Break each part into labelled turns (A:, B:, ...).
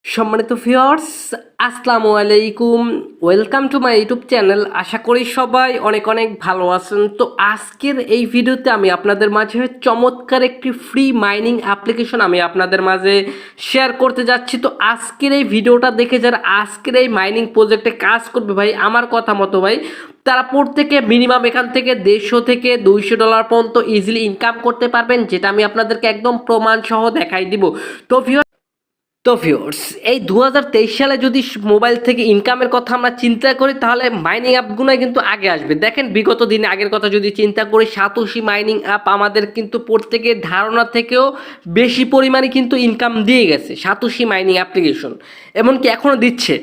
A: সম্মানিত ভিউয়ার্স, আসসালামু আলাইকুম। Welcome to my YouTube channel. আশা করি সবাই অনেক অনেক ভালো আছেন। তো আজকের এই ভিডিওতে আমি আপনাদের মাঝে চমৎকার একটি ফ্রি মাইনিং অ্যাপ্লিকেশন আমি আপনাদের মাঝে শেয়ার করতে যাচ্ছি। তো আজকের এই ভিডিওটা দেখে যারা আজকের এই মাইনিং প্রজেক্টে কাজ করবে ভাই, আমার কথা মতো ভাই, তারা প্রত্যেকে মিনিমাম এখান থেকে 150 থেকে $200 পর্যন্ত ইজিলি ইনকাম করতে পারবেন, যেটা আমি আপনাদেরকে একদম প্রমাণ সহ দেখাই দিব। তো ভিউয়ার্স, এই 2023 সালে যদি মোবাইল থেকে ইনকামের কথা আমরা চিন্তা করি, তাহলে মাইনিং অ্যাপগুলোই কিন্তু আগে আসবে। দেখেন, বিগত দিনে আগের কথা যদি চিন্তা করি, সাতোশি মাইনিং অ্যাপ আমাদের কিন্তু প্রত্যেকের ধারণা থেকেও বেশি পরিমাণে কিন্তু ইনকাম দিয়ে গেছে সাতোশি মাইনিং অ্যাপ্লিকেশন, এমনকি এখনও দিচ্ছে।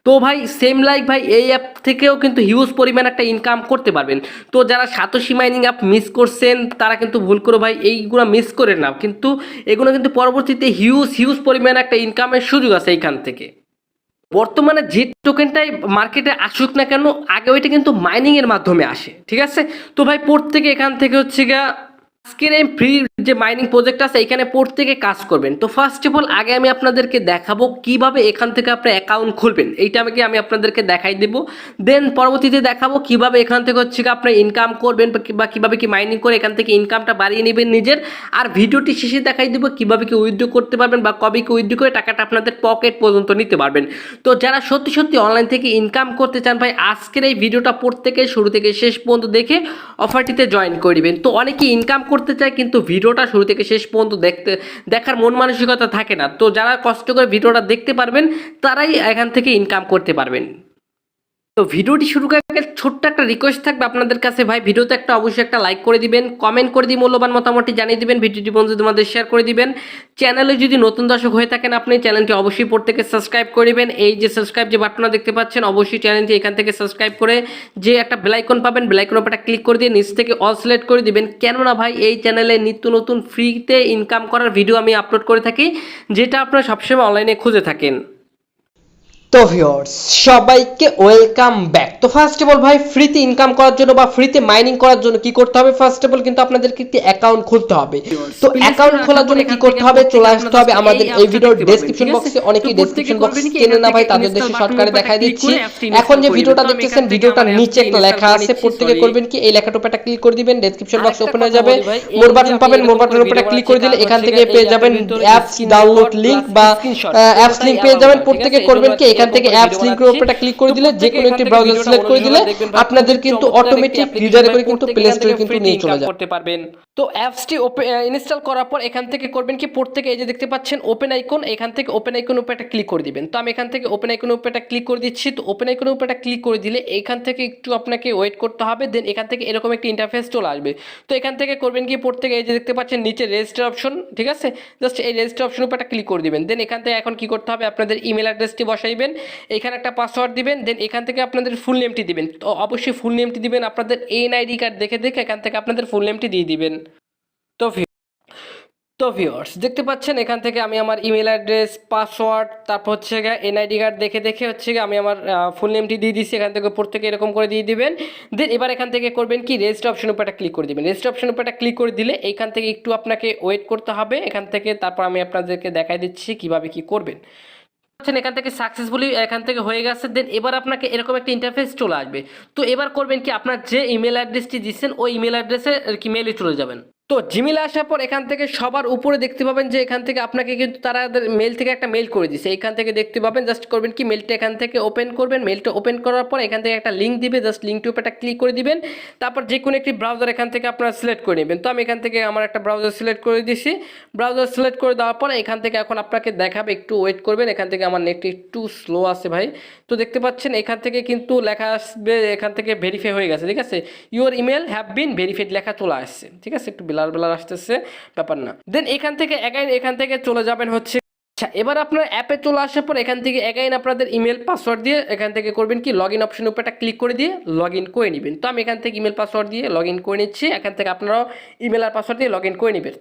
A: তো ভাই সেম লাইক ভাই, এই অ্যাপ থেকেও কিন্তু হিউজ পরিমাণ একটা ইনকাম করতে পারবেন। তো যারা সাতোশি মাইনিং অ্যাপ মিস করছেন, তারা কিন্তু ভুল করে ভাই এইগুলো মিস করে না, কিন্তু এগুলো কিন্তু পরবর্তীতে হিউজ পরিমাণ একটা ইনকামের সুযোগ আছে এইখান থেকে। বর্তমানে যে টোকেনটাই মার্কেটে আসুক না কেন, আগে ওইটা কিন্তু মাইনিংয়ের মাধ্যমে আসে, ঠিক আছে? তো ভাই প্রত্যেকে এখান থেকে হচ্ছে গা আজকের এই ফ্রি যে মাইনিং প্রজেক্ট আছে, এখানে প্রত্যেকে কাজ করবেন। তো ফার্স্ট অফ অল আগে আমি আপনাদেরকে দেখাবো কিভাবে এখান থেকে আপনি অ্যাকাউন্ট খুলবেন, এইটা আমি আপনাদেরকে দেখাই দেবো। দেন পরবর্তীতে দেখাবো কিভাবে এখান থেকে হচ্ছে আপনি ইনকাম করবেন, বা কিভাবে কি মাইনিং করে এখান থেকে ইনকামটা বাড়িয়ে নেবেন নিজের। আর ভিডিওটি শেষে দেখাই দেবো কিভাবে কি উইথড্র করতে পারবেন, বা কবে কি উইথড্র করে টাকাটা আপনাদের পকেট পর্যন্ত নিতে পারবেন। তো যারা সত্যি সত্যি অনলাইন থেকে ইনকাম করতে চান ভাই, আজকের এই ভিডিওটা প্রত্যেকে শুরু থেকে শেষ পর্যন্ত দেখে অফারটিতে জয়েন করে দিবেন। তো অনেকেই ইনকাম করতে চায়, কিন্তু ভিডিওটা শুরু থেকে শেষ পর্যন্ত দেখার মন মানসিকতা থাকে না। তো যারা কষ্ট করে ভিডিওটা দেখতে পারবেন, তারাই এখান থেকে ইনকাম করতে পারবেন। তো ভিডিওটি শুরু করার আগে ছোট্ট একটা রিকোয়েস্ট থাকবে আপনাদের কাছে ভাই, ভিডিওতে অবশ্যই একটা লাইক করে দিবেন, কমেন্ট করে দিয়ে মূল্যবান মতামতটি জানিয়ে দিবেন, ভিডিওটি বন্ধুদের মধ্যে শেয়ার করে দিবেন। চ্যানেলে যদি নতুন দর্শক হয়ে থাকেন, আপনি চ্যানেলটি অবশ্যই প্রত্যেকে সাবস্ক্রাইব করে দিবেন। এই যে সাবস্ক্রাইব যে বাটনটা দেখতে পাচ্ছেন, অবশ্যই চ্যানেলটি এখান থেকে সাবস্ক্রাইব করে যে একটা বেল আইকন পাবেন, বেল আইকনের উপর ক্লিক করে দিয়ে নিচ থেকে অল সিলেক্ট করে দিবেন। কেননা ভাই এই চ্যানেলে নিত্য নতুন ফ্রিতে ইনকাম করার ভিডিও আমি আপলোড করে থাকি, যেটা আপনারা সবসময় অনলাইনে খুঁজে থাকেন। তো ভিউয়ার্স, সবাইকে ওয়েলকাম ব্যাক। তো ফার্স্ট অফ অল ভাই, ফ্রিতে ইনকাম করার জন্য বা ফ্রিতে মাইনিং করার জন্য কি করতে হবে? ফার্স্ট অফ অল কিন্তু আপনাদেরকে একটি অ্যাকাউন্ট খুলতে হবে। তো অ্যাকাউন্ট খোলার জন্য কি করতে হবে? চলে আসতে হবে আমাদের এই ভিডিওর ডেসক্রিপশন বক্সে। অনেকেই ডেসক্রিপশন বক্স চেনে না ভাই, তাদের দেশে শর্টকাটে দেখাই দিচ্ছি। এখন যে ভিডিওটা দেখতেছেন, ভিডিওটার নিচে একটা লেখা আছে, প্রত্যেকে করবেন কি এই লেখাটার উপর একটা ক্লিক করে দিবেন, ডেসক্রিপশন বক্স ওপেন হয়ে যাবে, মোর বাটন পাবেন, মোর বাটনের উপর ক্লিক করে দিলে এখান থেকে পেয়ে যাবেন অ্যাপস ডাউনলোড লিংক বা অ্যাপস লিংক পেয়ে যাবেন। প্রত্যেকে করবেন কি এখান থেকে অ্যাপস লিংকের উপর একটা ক্লিক করে দিলে, যে কোনো একটি ব্রাউজার সিলেক্ট করে দিলে আপনাদের কিন্তু অটোমেটিক রিডারে করে কিন্তু প্লে স্টোরে কিন্তু নিয়ে চলে যাবে করতে পারবেন। তো অ্যাপসটি ইনস্টল করার পর এখান থেকে করবেন কি, প্রত্যেকে এই যে দেখতে পাচ্ছেন ওপেন আইকন, এখান থেকে ওপেন আইকন উপর একটা ক্লিক করে দিবেন। তো আমি এখান থেকে ওপেন আইকন উপর একটা ক্লিক করে দিচ্ছি। তো ওপেন আইকন উপর একটা ক্লিক করে দিলে এখান থেকে একটু আপনাকে ওয়েট করতে হবে, দেন এখান থেকে এরকম একটা ইন্টারফেস চলে আসবে। তো এখান থেকে করবেন কি, প্রত্যেকে এই যে দেখতে পাচ্ছেন নিচে রেজিস্টার অপশন, ঠিক আছে? জাস্ট এই রেজিস্টার অপশন উপর একটা ক্লিক করে দিবেন। দেন এখান থেকে এখন কি করতে হবে, আপনাদের ইমেল অ্যাড্রেসটি বসাইবেন, এখানে একটা পাসওয়ার্ড দিবেন, দেন এখান থেকে আপনাদের ফুল নেমটি দিবেন। তো অবশ্যই ফুল নেমটি দিবেন আপনাদের এনআইডি কার্ড দেখে এখান থেকে আপনাদের ফুল নেমটি দিয়ে দিবেন। তো ভিউয়ার্স, দেখতে পাচ্ছেন এখান থেকে আমি আমার ইমেল অ্যাড্রেস, পাসওয়ার্ড, তারপর হচ্ছে গিয়ে এনআইডি কার্ড দেখে হচ্ছে গিয়ে আমি আমার ফুল নেমটি দিয়ে দিচ্ছি। এখান থেকে প্রত্যেকে এরকম করে দিয়ে দিবেন। দেন এবার এখান থেকে করবেন কি, রেজিস্টার অপশন উপর একটা ক্লিক করে দিবেন। রেজিস্টার অপশন উপর একটা ক্লিক করে দিলে এখান থেকে একটু আপনাকে ওয়েট করতে হবে এখান থেকে, তারপর আমি আপনাদেরকে দেখাই দিচ্ছি কিভাবে কি করবেন। এখান থেকে সাকসেসফুলি এখান থেকে হয়ে গেছে। দেন এবার আপনাকে এরকম একটা ইন্টারফেস চলে আসবে। তো এবার করবেন কি, আপনার যে ইমেল অ্যাড্রেসটি দিচ্ছেন ওই ইমেল অ্যাড্রেসে কি মেইলে চলে যাবেন। তো জিমেলে আসার পর এখান থেকে সবার উপরে দেখতে পাবেন যে এখান থেকে আপনাকে কিন্তু তারা মেল থেকে একটা মেল করে দিচ্ছে, এখান থেকে দেখতে পাবেন। জাস্ট করবেন কি, মেলটা এখান থেকে ওপেন করবেন। মেলটা ওপেন করার পর এখান থেকে একটা লিঙ্ক দিবে, জাস্ট লিঙ্কটির উপর একটা ক্লিক করে দিবেন। তারপর যে কোনো একটি ব্রাউজার এখান থেকে আপনারা সিলেক্ট করে নেবেন। তো আমি এখান থেকে আমার একটা ব্রাউজার সিলেক্ট করে দিয়েছি। ব্রাউজার সিলেক্ট করে দেওয়ার পর এখান থেকে এখন আপনাকে দেখাবে, একটু ওয়েট করবেন। এখান থেকে আমার নেটটি একটু স্লো আছে ভাই। তো দেখতে পাচ্ছেন এখান থেকে কিন্তু লেখা আসবে, এখান থেকে ভেরিফাই হয়ে গেছে, ঠিক আছে? Your email have been verified লেখা চলে আসছে, ঠিক আছে? একটু বেলার আসতেছে, ব্যাপার না। দেন এখান থেকে অ্যাগাইন এখান থেকে চলে যাবেন হচ্ছে, আচ্ছা এবার আপনার অ্যাপে চলে আসার পর এখান থেকে অ্যাগাইন আপনাদের ইমেল পাসওয়ার্ড দিয়ে এখান থেকে করবেন কি, লগ ইন অপশনের উপর একটা ক্লিক করে দিয়ে লগ ইন করে নেবেন। তো আমি এখান থেকে ইমেল পাসওয়ার্ড দিয়ে লগ ইন করে নিচ্ছি। এখান থেকে আপনারাও ইমেল আর পাসওয়ার্ড দিয়ে লগ ইন করে নেবেন।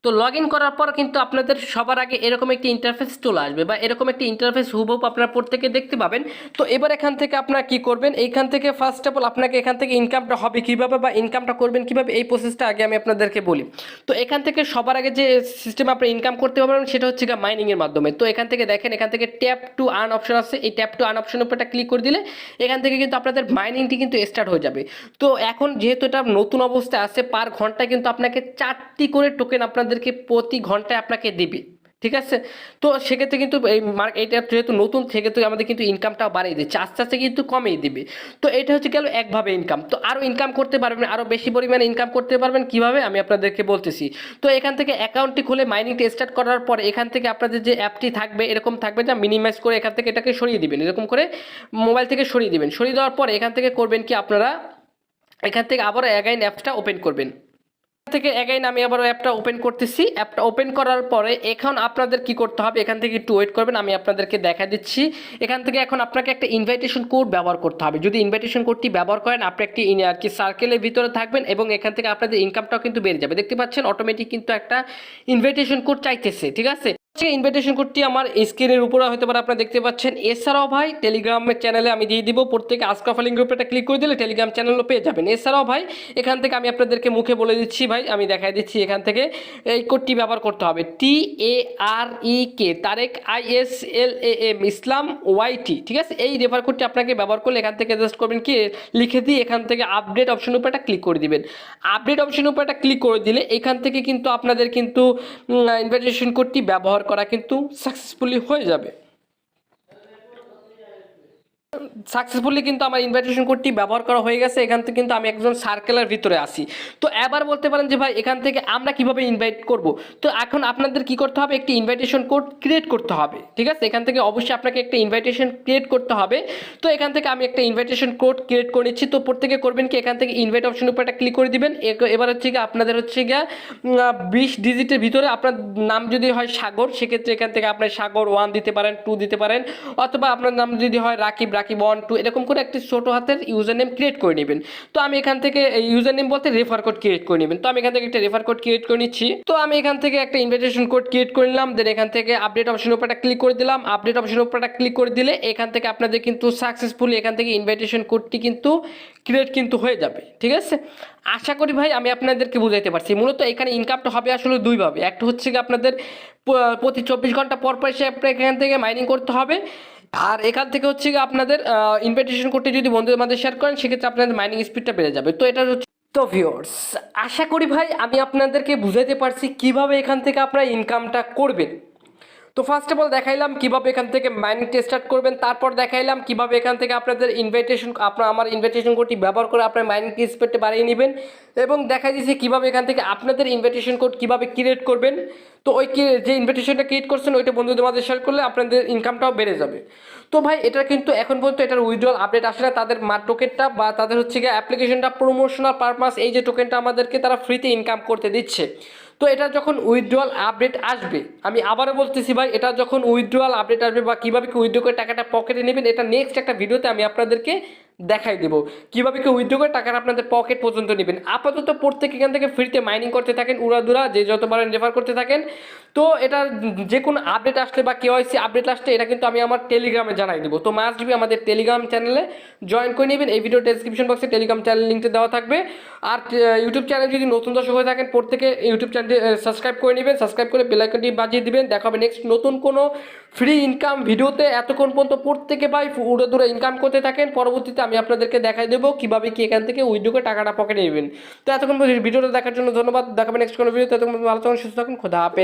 A: তো লগ ইন করার পর কিন্তু আপনাদের সবার আগে এরকম একটি ইন্টারফেস চলে আসবে বা এরকম একটি ইন্টারফেস হুবহু আপনারা প্রত্যেকে দেখতে পাবেন। তো এবার এখান থেকে আপনারা কি করবেন, এইখান থেকে ফার্স্ট অফ অল আপনাকে এখান থেকে ইনকামটা হবে কীভাবে বা ইনকামটা করবেন কীভাবে, এই প্রসেসটা আগে আমি আপনাদেরকে বলি। তো এখান থেকে সবার আগে যে সিস্টেম আপনি ইনকাম করতে পারবেন সেটা হচ্ছে মাইনিংয়ের মাধ্যমে। তো এখান থেকে দেখেন, এখান থেকে ট্যাপ টু আর্ন অপশন আছে, এই ট্যাপ টু আর্ন অপশনের উপর ক্লিক করে দিলে এখান থেকে কিন্তু আপনাদের মাইনিংটি কিন্তু স্টার্ট হয়ে যাবে। তো এখন যেহেতু এটা নতুন অবস্থায় আছে, পার ঘন্টায় কিন্তু আপনাকে 4টি করে টোকেন আপনাদেরকে প্রতি ঘন্টায় আপনাকে দিবে, ঠিক আছে। তো সেক্ষেত্রে কিন্তু এইটা যেহেতু নতুন, সেক্ষেত্রে আমাদের কিন্তু ইনকামটাও বাড়িয়ে দিচ্ছে, আস্তে আস্তে কিন্তু কমিয়ে দিবে। তো এটা হচ্ছে গেল একভাবে ইনকাম। তো আরও ইনকাম করতে পারবেন, আরও বেশি পরিমাণে ইনকাম করতে পারবেন কীভাবে আমি আপনাদেরকে বলতেছি। তো এখান থেকে অ্যাকাউন্টটি খুলে মাইনিংটি স্টার্ট করার পর এখান থেকে আপনাদের যে অ্যাপটি থাকবে এরকম থাকবে, যা মিনিমাইজ করে এখান থেকে এটাকে সরিয়ে দিবেন, এরকম করে মোবাইল থেকে সরিয়ে দিবেন। সরিয়ে দেওয়ার পর এখান থেকে করবেন কি, আপনারা এখান থেকে আবার অ্যাগাইন অ্যাপসটা ওপেন করবেন। থেকে অ্যাগাইন আমি আবার অ্যাপটা ওপেন করতেছি। অ্যাপটা ওপেন করার পরে এখন আপনাদের কি করতে হবে, এখান থেকে একটু ওয়েট করবেন, আমি আপনাদেরকে দেখা দিচ্ছি। এখান থেকে এখন আপনাকে একটা ইনভাইটেশন কোড ব্যবহার করতে হবে। যদি ইনভাইটেশন কোডটি ব্যবহার করেন আপনি একটি আর কি সার্কেলের ভিতরে থাকবেন এবং এখান থেকে আপনাদের ইনকামটাও কিন্তু বেড়ে যাবে। দেখতে পাচ্ছেন অটোমেটিক কিন্তু একটা ইনভাইটেশন কোড চাইতেছে, ঠিক আছে। ইনভাইটেশন কোডটি আমার স্ক্রিনের উপরে হতে পারে, আপনারা দেখতে পাচ্ছেন। এছাড়াও ভাই টেলিগ্রামের চ্যানেলে আমি দিয়ে দিব, প্রত্যেকে আজকাফালিং গ্রুপে একটা ক্লিক করে দিলে টেলিগ্রাম চ্যানেলও পেয়ে যাবেন। এছাড়াও ভাই এখান থেকে আমি আপনাদেরকে মুখে বলে দিচ্ছি ভাই, আমি দেখাই দিচ্ছি। এখান থেকে এই কোডটি ব্যবহার করতে হবে, TAREK, তারেক ISLAM, ইসলাম YT, ঠিক আছে। এই রেফার কোডটি আপনাকে ব্যবহার করলে এখান থেকে জাস্ট করবেন কি, লিখে দিয়ে এখান থেকে আপডেট অপশনের উপর একটা ক্লিক করে দিবেন। আপডেট অপশনের উপর একটা ক্লিক করে দিলে এখান থেকে কিন্তু আপনাদের কিন্তু ইনভাইটেশন কোডটি ব্যবহার করা কিন্তু সাকসেসফুলি হয়ে যাবে। সাকসেসফুলি কিন্তু আমার ইনভাইটেশন কোডটি ব্যবহার করা হয়ে গেছে। এখান থেকে কিন্তু আমি একজন সার্কেলের ভিতরে আসি। তো এবার বলতে পারেন যে ভাই এখান থেকে আমরা কিভাবে ইনভাইট করব। তো এখন আপনাদের কি করতে হবে, একটি ইনভাইটেশন কোড ক্রিয়েট করতে হবে, ঠিক আছে। এখান থেকে অবশ্যই আপনাকে একটা ইনভাইটেশন ক্রিয়েট করতে হবে। তো এখান থেকে আমি একটা ইনভাইটেশন কোড ক্রিয়েট করে নিচ্ছি। তো প্রত্যেকে করবেন কি, এখান থেকে ইনভাইট অপশনের উপর একটা ক্লিক করে দিবেন। এবার হচ্ছে গিয়ে আপনাদের হচ্ছে গিয়ে 20 ডিজিটের ভিতরে আপনার নাম যদি হয় সাগর, সেক্ষেত্রে এখান থেকে আপনার সাগর 1 দিতে পারেন, 2 দিতে পারেন, অথবা আপনার নাম যদি হয় রাকিব 1 2 এরকম করে একটি ছোট হাতের ইউজার নেম ক্রিয়েট করে নেবেন। তো আমি এখান থেকে ইউজার নেম বলতে রেফার কোড ক্রিয়েট করে নেবেন। তো আমি এখান থেকে একটা রেফার কোড ক্রিয়েট করে নিচ্ছি। তো আমি এখান থেকে একটা ইনভাইটেশন কোড ক্রিয়েট করে নিলাম। দেন এখান থেকে আপডেট অপশনের উপর একটা ক্লিক করে দিলাম। আপডেট অপশনের উপর একটা ক্লিক করে দিলে এখান থেকে আপনাদের কিন্তু সাকসেসফুলি এখান থেকে ইনভাইটেশন কোডটি কিন্তু ক্রিয়েট কিন্তু হয়ে যাবে, ঠিক আছে। আশা করি ভাই আমি আপনাদেরকে বুঝাইতে পারছি। মূলত এখানে ইনকামটা হবে আসলে দুইভাবে। একটা হচ্ছে কি আপনাদের প্রতি 24 ঘন্টা পর পর এসে আপনার এখান থেকে মাইনিং করতে হবে, আর এখান থেকে হচ্ছে কি আপনাদের ইনভাইটেশন কোডটি যদি বন্ধুদের মধ্যে শেয়ার করেন সেক্ষেত্রে আপনাদের মাইনিং স্পিডটা বেড়ে যাবে। তো এটা হচ্ছে। তো ভিউয়ার্স, আশা করি ভাই আমি আপনাদেরকে বুঝাইতে পারছি কিভাবে এখান থেকে আপনারা ইনকামটা করবেন। তো ফার্স্ট অফ অল দেখাইলাম কিভাবে এখান থেকে মাইনিংটা স্টার্ট করবেন, তারপর দেখাইলাম কিভাবে এখান থেকে আপনাদের আমার ইনভাইটেশন কোডটি ব্যবহার করে আপনার মাইনিং স্পিডটা বাড়িয়ে নেবেন, এবং দেখাই দিয়েছি কিভাবে এখান থেকে আপনাদের ইনভাইটেশন কোড কিভাবে ক্রিয়েট করবেন। তো ওই যে ইনভাইটেশনটা ক্রিয়েট করছেন ওইটা বন্ধুদের মাঝে শেয়ার করলে আপনাদের ইনকামটাও বেড়ে যাবে। তো ভাই এটা কিন্তু এখন পর্যন্ত এটার উইথড্রল আপডেট আসে না, তাদের টোকেনটা বা তাদের হচ্ছে গিয়ে অ্যাপ্লিকেশনটা প্রমোশনাল পারপাস, এই যে টোকেনটা আমাদেরকে তারা ফ্রিতে ইনকাম করতে দিচ্ছে। তো এটা যখন উইথড্রল আপডেট আসবে, আমি আবারও বলতেছি ভাই, এটা যখন উইথড্রল আপডেট আসবে বা কীভাবে কি উইথড্র করে টাকাটা পকেটে নেবেন, এটা নেক্সট একটা ভিডিওতে আমি আপনাদেরকে দেখাই দেবো কীভাবে কি উইথড্র করে টাকাটা আপনাদের পকেট পর্যন্ত নেবেন। আপাতত প্রত্যেকে এখান থেকে ফ্রিতে মাইনিং করতে থাকেন, উড়াদুরা যে যত পারেন রেফার করতে থাকেন। তো এটা যে কোনো আপডেট আসলে বা কেওয়াইসি আপডেট আসলে এটা কিন্তু আমি আমার টেলিগ্রামে জানাই দেবো। তো মাস্ট বি আমাদের টেলিগ্রাম চ্যানেলে জয়েন করে নেবেন। এই ভিডিও ডেসক্রিপশন বক্সে টেলিগ্রাম চ্যানেল লিঙ্কটা দেওয়া থাকবে। আর ইউটিউব চ্যানেল যদি নতুন দর্শক হয়ে থাকেন প্রত্যেকে ইউটিউব চ্যানেলটি সাবস্ক্রাইব করে নেবেন, সাবস্ক্রাইব করে বেল আইকনটি বাজিয়ে দিবেন। দেখা হবে নেক্সট নতুন কোনো ফ্রি ইনকাম ভিডিওতে। এতক্ষণ পর্যন্ত প্রত্যেকে ভাই উড়াদুরা ইনকাম করতে থাকেন, পরবর্তীতে আমি আপনাদেরকে দেখাই দেবো কীভাবে কি এখান থেকে উইথড্র করে টাকাটা পকেটে নেবেন। তো এতক্ষণ ভিডিওটা দেখার জন্য ধন্যবাদ। দেখাবেন নেক্সট কোনো ভিডিওতে। এতক্ষণ ভালো থাকুন, সুস্থ থাকুন, খোদা হাফেজ।